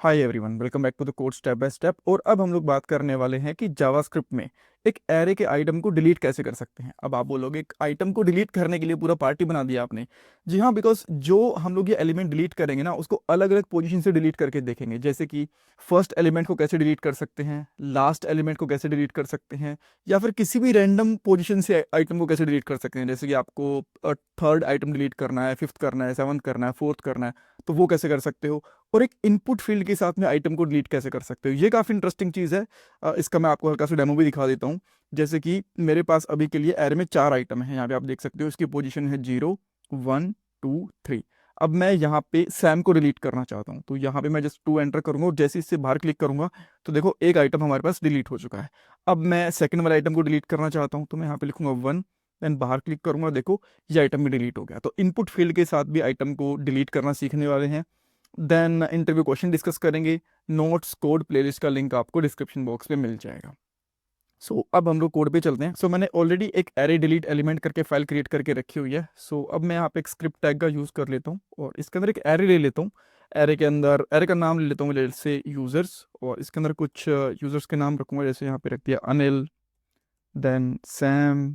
Hi everyone, welcome back to the code step by step. और अब हम लोग बात करने वाले हैं कि जावास्क्रिप्ट में एक एरे के आइटम को डिलीट कैसे कर सकते हैं। अब आप बोलोगे एक आइटम को डिलीट करने के लिए पूरा पार्टी बना दिया आपने। जी हाँ, बिकॉज जो हम लोग ये एलिमेंट डिलीट करेंगे ना, उसको अलग अलग पोजीशन से डिलीट करके देखेंगे। जैसे कि फर्स्ट एलिमेंट को कैसे डिलीट कर सकते हैं, लास्ट एलिमेंट को कैसे डिलीट कर सकते हैं, या फिर किसी भी रैंडम पोजीशन से आइटम को कैसे डिलीट कर सकते हैं। जैसे कि आपको थर्ड आइटम डिलीट करना है, फिफ्थ करना है, सेवन्थ करना है, फोर्थ करना है, तो वो कैसे कर सकते हो। और एक इनपुट फील्ड के साथ में आइटम को डिलीट कैसे कर सकते हो, ये काफ़ी इंटरेस्टिंग चीज़ है। इसका मैं आपको हल्का सा डेमो भी दिखा देता हूँ। जैसे कि मेरे पास अभी के लिए एरे में 4 आइटम है। यहाँ पे आप देख सकते हो इसकी पोजीशन है 0, 1, 2, 3। अब मैं यहाँ पे सैम को डिलीट करना चाहता हूँ, तो यहाँ पे मैं जस्ट 2 एंटर करूंगा और जैसे इससे बाहर क्लिक करूंगा तो देखो एक आइटम हमारे पास डिलीट हो चुका है। अब मैं सेकंड वाले आइटम को डिलीट करना चाहता हूँ, तो मैं यहाँ पे लिखूंगा 1, देन बाहर क्लिक करूंगा, देखो ये आइटम भी डिलीट हो गया। तो इनपुट फील्ड के साथ भी आइटम को डिलीट करना सीखने वाले हैं। देन इंटरव्यू क्वेश्चन डिस्कस करेंगे। नोट्स कोड प्लेलिस्ट का लिंक आपको डिस्क्रिप्शन बॉक्स में मिल जाएगा। अब हम लोग कोड पे चलते हैं। मैंने ऑलरेडी एक एरे डिलीट एलिमेंट करके फाइल क्रिएट करके रखी हुई है। अब मैं यहाँ पे एक स्क्रिप्ट टैग का यूज़ कर लेता हूँ और इसके अंदर एक एरे ले लेता हूँ। एरे के अंदर एरे का नाम ले लेता हूँ जैसे यूज़र्स, और इसके अंदर कुछ यूज़र्स के नाम रखूँगा। जैसे यहाँ पे रख दिया Anil, then Sam,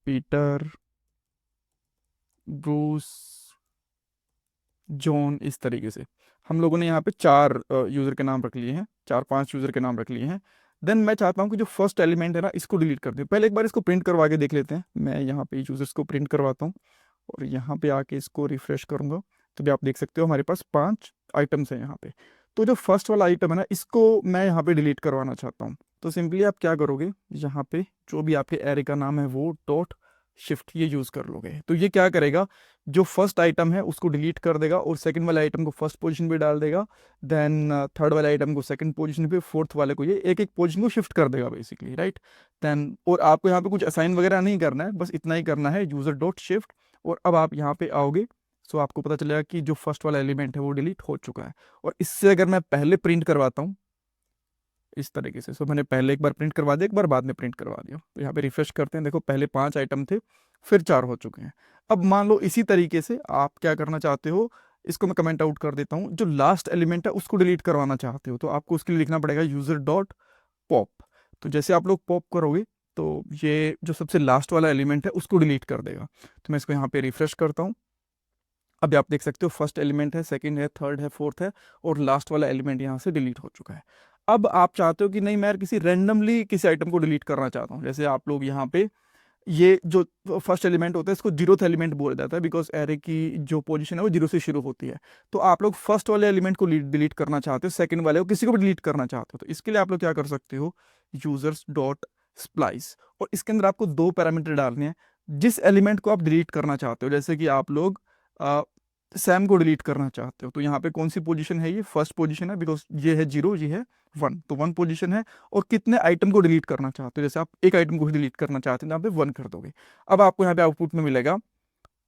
Peter, Bruce, John. इस तरीके से हम लोगों ने यहाँ पे 4 यूज़र के नाम रख लिए हैं, 4-5 यूज़र के नाम रख लिए हैं। देन मैं चाहता हूँ कि जो फर्स्ट एलिमेंट है ना, इसको डिलीट कर दूँ। पहले एक बार इसको प्रिंट करवा के देख लेते हैं। मैं यहाँ पे यूज़र्स को प्रिंट करवाता हूँ और यहाँ पे आके इसको रिफ्रेश करूँगा, तो भी आप देख सकते हो हमारे पास 5 आइटम्स हैं यहाँ पे। तो जो फर्स्ट वाला आइटम है ना, इसको मैं यहाँ पे डिलीट करवाना चाहता हूँ। तो सिंपली आप क्या करोगे, यहाँ पे जो भी आपके एरे का नाम है वो डॉट शिफ्ट ये यूज़ कर लोगे। तो ये क्या करेगा, जो फर्स्ट आइटम है उसको डिलीट कर देगा और सेकंड वाले आइटम को फर्स्ट पोजीशन पे डाल देगा। देन थर्ड वाले आइटम को सेकंड पोजीशन पे, फोर्थ वाले को ये एक एक पोजीशन को शिफ्ट कर देगा बेसिकली, राइट। देन और आपको यहाँ पे कुछ असाइन वगैरह नहीं करना है, बस इतना ही करना है, यूज़र डॉट शिफ्ट। और अब आप यहाँ पे आओगे, आपको पता चलेगा कि जो फर्स्ट वाला एलिमेंट है वो डिलीट हो चुका है। और इससे अगर मैं पहले प्रिंट करवाता हूँ इस तरीके से, मैंने पहले एक बार प्रिंट करवा दिया, एक बार बाद में प्रिंट करवा दिया, तो यहाँ पे रिफ्रेश करते हैं, देखो पहले 5 आइटम थे, फिर 4 हो चुके हैं। अब मान लो इसी तरीके से आप क्या करना चाहते हो, इसको मैं कमेंट आउट कर देता हूँ। जो लास्ट एलिमेंट है उसको डिलीट करवाना चाहते हो, तो आपको उसके लिए लिखना पड़ेगा यूजर डॉट पॉप। तो जैसे आप लोग पॉप करोगे तो ये जो सबसे लास्ट वाला एलिमेंट है उसको डिलीट कर देगा। तो मैं इसको यहाँ पे रिफ्रेश करता हूँ। अभी आप देख सकते हो फर्स्ट एलिमेंट है, सेकंड है, थर्ड है, फोर्थ है, और लास्ट वाला एलिमेंट यहाँ से डिलीट हो चुका है। अब आप चाहते हो कि नहीं, मैं यार किसी रैंडमली किसी आइटम को डिलीट करना चाहता हूँ। जैसे आप लोग यहाँ पे ये जो फर्स्ट एलिमेंट होता है इसको जीरोथ एलिमेंट बोला जाता है, बिकॉज एरे की जो पोजीशन है वो जीरो से शुरू होती है। तो आप लोग फर्स्ट वाले एलिमेंट को डिलीट करना चाहते हो, सेकंड वाले को, किसी को भी डिलीट करना चाहते हो, तो इसके लिए आप लोग क्या कर सकते हो, यूजर्स डॉट स्प्लाइस। और इसके अंदर आपको 2 पैरामीटर डालने हैं जिस एलिमेंट को आप डिलीट करना चाहते हो। जैसे कि आप लोग सैम को डिलीट करना चाहते हो, तो यहाँ पे कौन सी पोजीशन है, ये फर्स्ट पोजीशन है, बिकॉज ये है 0, ये है 1, तो 1 पोजीशन है। और कितने आइटम को डिलीट करना चाहते हो, जैसे आप एक आइटम को डिलीट करना चाहते हैं तो यहाँ पे 1 कर दोगे। अब आपको यहाँ पे आउटपुट में मिलेगा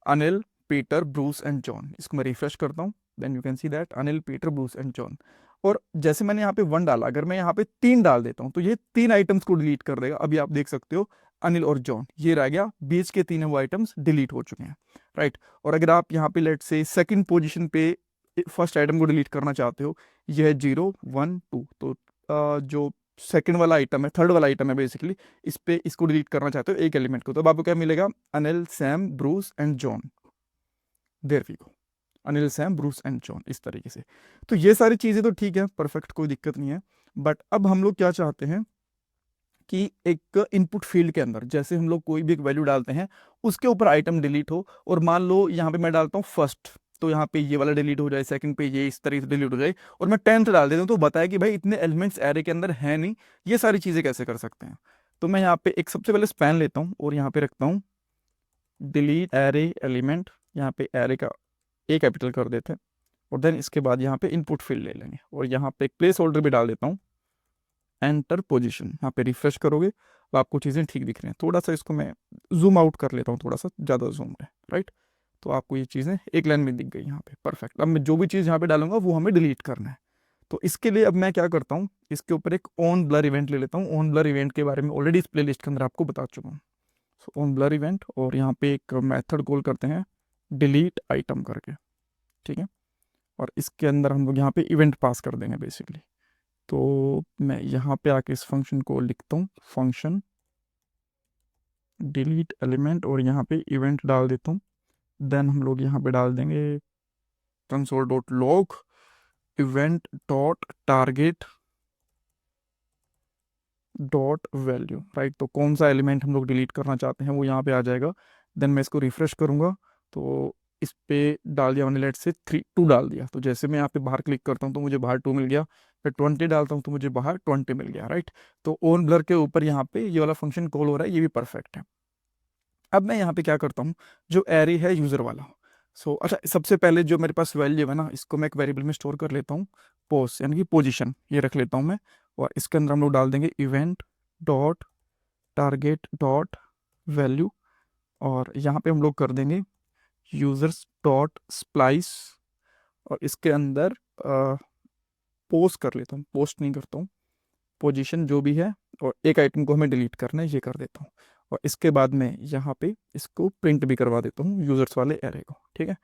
Anil, Peter, Bruce and John. इसको मैं रिफ्रेश करता हूँ, then you can see that Anil, Peter, Bruce and John. और जैसे मैंने यहाँ पे 1 डाला, अगर मैं यहाँ पे 3 डाल देता हूँ तो ये 3 आइटम्स को डिलीट कर देगा। अभी आप देख सकते हो अनिल और जॉन ये रह गया, बीच के 3 वो आइटम्स डिलीट हो चुके हैं, राइट। और अगर आप यहाँ पे लेट से सेकंड पोजीशन पे फर्स्ट आइटम को डिलीट करना चाहते हो, यह है 0, 1, 2, तो जो सेकंड वाला आइटम है, थर्ड वाला आइटम है बेसिकली, इस पे इसको डिलीट करना चाहते हो एक एलिमेंट को, तो अब आपको क्या मिलेगा, Anil, Sam, Bruce and John. There we go, Anil, Sam, Bruce and John, इस तरीके से। तो ये सारी चीज़ें तो ठीक है, परफेक्ट, कोई दिक्कत नहीं है। बट अब हम लोग क्या चाहते हैं कि एक इनपुट फील्ड के अंदर जैसे हम लोग कोई भी एक वैल्यू डालते हैं उसके ऊपर आइटम डिलीट हो। और मान लो यहाँ पे मैं डालता हूँ फर्स्ट, तो यहाँ पे ये वाला डिलीट हो जाए, सेकंड पे ये इस तरीके से डिलीट हो जाए, और मैं 10th डाल देता हूँ, तो बताया कि भाई इतने एलिमेंट्स एरे के अंदर है नहीं, ये सारी चीज़ें कैसे कर सकते हैं। तो मैं यहाँ पे एक सबसे पहले स्पैन लेता हूँ और यहाँ पे रखता हूँ डिलीट एरे एलिमेंट। यहाँ पे एरे का ए कैपिटल कर देते हैं, और देन इसके बाद यहाँ पे इनपुट फील्ड ले लेंगे और यहाँ पे एक प्लेस होल्डर भी डाल देता हूँ, एंटर पोजीशन। यहाँ पे रिफ्रेश करोगे तो आपको चीज़ें ठीक दिख रही हैं। थोड़ा सा इसको मैं जूम आउट कर लेता हूँ, थोड़ा सा ज़्यादा जूम है, राइट। तो आपको ये चीज़ें एक लाइन में दिख गई यहाँ पे, परफेक्ट। अब मैं जो भी चीज़ यहाँ पे डालूंगा वो हमें डिलीट करना है। तो इसके लिए अब मैं क्या करता हूँ, इसके ऊपर एक ऑन ब्लर इवेंट ले लेता हूँ। ऑन ब्लर इवेंट के बारे में ऑलरेडी इस प्ले लिस्ट के अंदर आपको बता चुका हूँ। ऑन ब्लर इवेंट, और यहाँ पे एक मेथड कॉल करते हैं डिलीट आइटम करके, ठीक है। और इसके अंदर हम लोग यहाँ पे इवेंट पास कर देंगे बेसिकली। तो मैं यहाँ पे आके इस फंक्शन को लिखता हूँ, फंक्शन डिलीट एलिमेंट, और यहाँ पे इवेंट डाल देता हूँ। देन हम लोग यहाँ पे डाल देंगे console dot log event dot target dot value, right. तो कौन सा एलिमेंट हम लोग डिलीट करना चाहते हैं वो यहाँ पे आ जाएगा। देन मैं इसको रिफ्रेश करूँगा तो इस पे डाल दिया मैंने, लेट से 2 डाल दिया। तो जैसे मैं यहाँ पे बाहर क्लिक करता हूँ तो मुझे बाहर 2 मिल गया, फिर 20 डालता हूँ तो मुझे बाहर 20 मिल गया, राइट। तो ऑन ब्लर के ऊपर यहाँ पे ये वाला फंक्शन कॉल हो रहा है, ये भी परफेक्ट है। अब मैं यहाँ पे क्या करता हूँ, जो एरे है यूज़र वाला, अच्छा, सबसे पहले जो मेरे पास वैल्यू है ना, इसको मैं एक वेरिएबल में स्टोर कर लेता हूँ, पोस्ट यानी कि पोजीशन, ये रख लेता हूँ मैं। और इसके अंदर हम लोग डाल देंगे event dot target dot value, और यहाँ पे हम लोग कर देंगे यूजर्स डॉट स्प्लाइस, और इसके अंदर पोस्ट कर लेता हूँ, पोस्ट नहीं करता हूँ, पोजीशन जो भी है, और एक आइटम को हमें डिलीट करना है, ये कर देता हूँ। और इसके बाद में यहाँ पे इसको प्रिंट भी करवा देता हूँ यूजर्स वाले एरे को, ठीक है।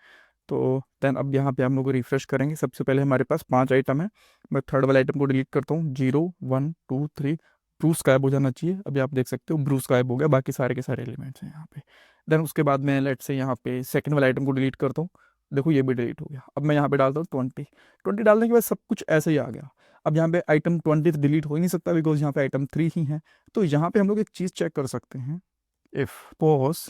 तो देन अब यहाँ पे हम लोग रिफ्रेश करेंगे। सबसे पहले हमारे पास 5 आइटम है, मैं थर्ड वाले आइटम को डिलीट करता हूँ, 0 1 2 3, ब्रूस गायब हो जाना चाहिए। अभी आप देख सकते हो ब्रूस गायब हो गया, बाकी सारे के सारे एलिमेंट्स हैं यहाँ पे। देन उसके बाद मैं लेट से यहाँ पे सेकंड वाले आइटम को डिलीट करता हूँ, देखो ये भी डिलीट हो गया। अब मैं यहाँ पे डालता हूँ 20 डालने के बाद सब कुछ ऐसे ही आ गया। अब यहाँ पे आइटम 20 डिलीट हो ही नहीं सकता बिकॉज यहाँ पे आइटम 3 ही है। तो यहाँ पे हम लोग एक चीज़ चेक कर सकते हैं, if pause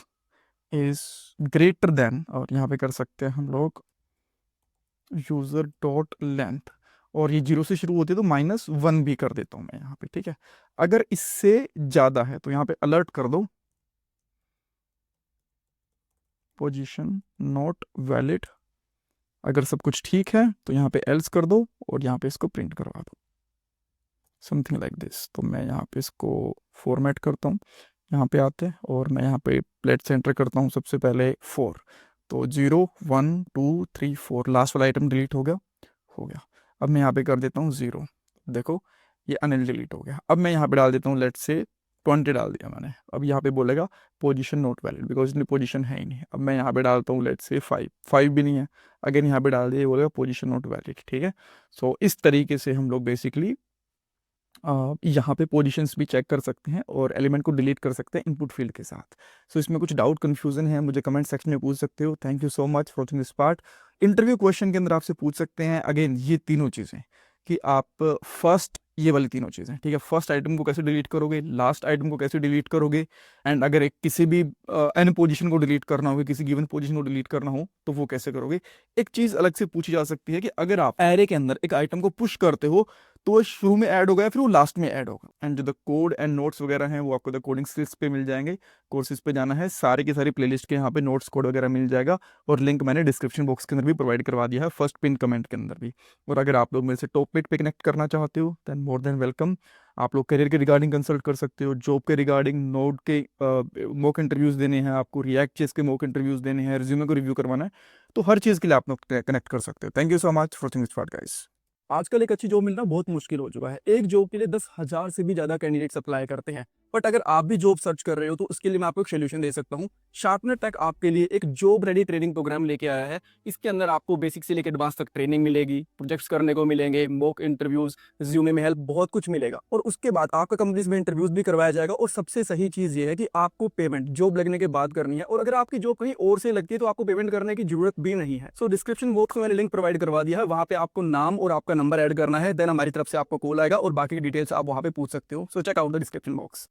is greater than, और यहाँ पे कर सकते हैं हम लोग यूजर डॉट लेंथ, और ये 0 से शुरू होती है तो -1 भी कर देता हूँ मैं यहाँ पे, ठीक है। अगर इससे ज़्यादा है तो यहाँ पे अलर्ट कर दो, पोजीशन नॉट वैलिड। अगर सब कुछ ठीक है तो यहाँ पे एल्स कर दो, और यहाँ पे इसको प्रिंट करवा दो, समथिंग लाइक दिस। तो मैं यहाँ पे इसको फॉर्मेट करता हूँ, यहाँ पे आते हैं और मैं यहाँ पे प्लेट सेंटर करता हूँ सबसे पहले 4। तो 0 1 2 3 4 लास्ट वाला आइटम डिलीट हो गया, हो गया। अब मैं यहाँ पे कर देता हूँ 0, देखो ये अनिल डिलीट हो गया। अब मैं यहाँ पे डाल देता हूँ लेट से 20 डाल दिया मैंने। अब यहाँ पे बोलेगा पोजीशन नॉट वैलिड बिकॉज इतनी पोजीशन है ही नहीं। अब मैं यहाँ पे डालता हूँ लेट से 5 भी नहीं है, अगेन यहाँ पे डाल दिया, बोलेगा पोजीशन नॉट वैलिड, ठीक है। सो इस तरीके से हम लोग बेसिकली यहाँ पे पोजीशंस भी चेक कर सकते हैं और एलिमेंट को डिलीट कर सकते हैं इनपुट फील्ड के साथ। सो इसमें कुछ डाउट कन्फ्यूजन है मुझे कमेंट सेक्शन में पूछ सकते हो। Thank you so much for watching this part. Interview question के अंदर आपसे पूछ सकते हैं अगेन ये तीनों चीज़ें, कि आप फर्स्ट, ये वाली तीनों चीज़ें, ठीक है, फर्स्ट आइटम को कैसे डिलीट करोगे, लास्ट आइटम को कैसे डिलीट करोगे, एंड अगर एक किसी भी एन पोजीशन को डिलीट करना हो, किसी गिवन पोजीशन को डिलीट करना हो तो वो कैसे करोगे। एक चीज़ अलग से पूछी जा सकती है कि अगर आप एरे के अंदर एक आइटम को पुश करते हो तो वो शुरू में ऐड होगा या फिर वो लास्ट में ऐड होगा। एंड जो द कोड एंड नोट्स वगैरह हैं वो आपको द कोडिंग स्किल्स पे मिल जाएंगे, कोर्सेज पे जाना है, सारी की सारी प्लेलिस्ट के यहाँ पे नोट्स कोड वगैरह मिल जाएगा, और लिंक मैंने डिस्क्रिप्शन बॉक्स के अंदर भी प्रोवाइड करवा दिया है, फर्स्ट पिन कमेंट के अंदर भी। और अगर आप लोग मेरे से टॉपिक पे कनेक्ट करना चाहते हो देन मोर देन वेलकम। आप लोग करियर के रिगार्डिंग कंसल्ट कर सकते हो, जॉब के रिगार्डिंग, नोड के मॉक इंटरव्यूज देने हैं आपको, रिएक्ट चीज़ के मॉक इंटरव्यूज देने हैं, रिज्यूमे को रिव्यू करवाना है, तो हर चीज़ के लिए आप लोग कनेक्ट कर सकते हो। Thank you so much for watching this part guys. आजकल एक अच्छी जॉब मिलना बहुत मुश्किल हो चुका है। एक जॉब के लिए 10,000 से भी ज्यादा कैंडिडेट्स अप्लाई करते हैं। बट अगर आप भी जॉब सर्च कर रहे हो तो उसके लिए मैं आपको एक सोल्यूशन दे सकता हूँ। शार्पनर टेक आपके लिए एक जॉब रेडी ट्रेनिंग प्रोग्राम लेके आया है। इसके अंदर आपको बेसिक से लेकर एडवांस तक ट्रेनिंग मिलेगी, प्रोजेक्ट्स करने को मिलेंगे, मॉक इंटरव्यूज, रिज्यूमे में हेल्प, बहुत कुछ मिलेगा। और उसके बाद आपका कंपनीज में इंटरव्यूज भी करवाया जाएगा। और सबसे सही चीज ये है कि आपको पेमेंट जॉब लगने के बाद करनी है, और अगर आपकी जॉब कहीं और से लगती है तो आपको पेमेंट करने की जरूरत भी नहीं है। सो डिस्क्रिप्शन बॉक्स में मैंने लिंक प्रोवाइड करवा दिया है, वहां पे आपको नाम और आपका नंबर ऐड करना है, देन हमारी तरफ से आपको कॉल आएगा और बाकी डिटेल्स आप वहां पे पूछ सकते हो। So check out the description box.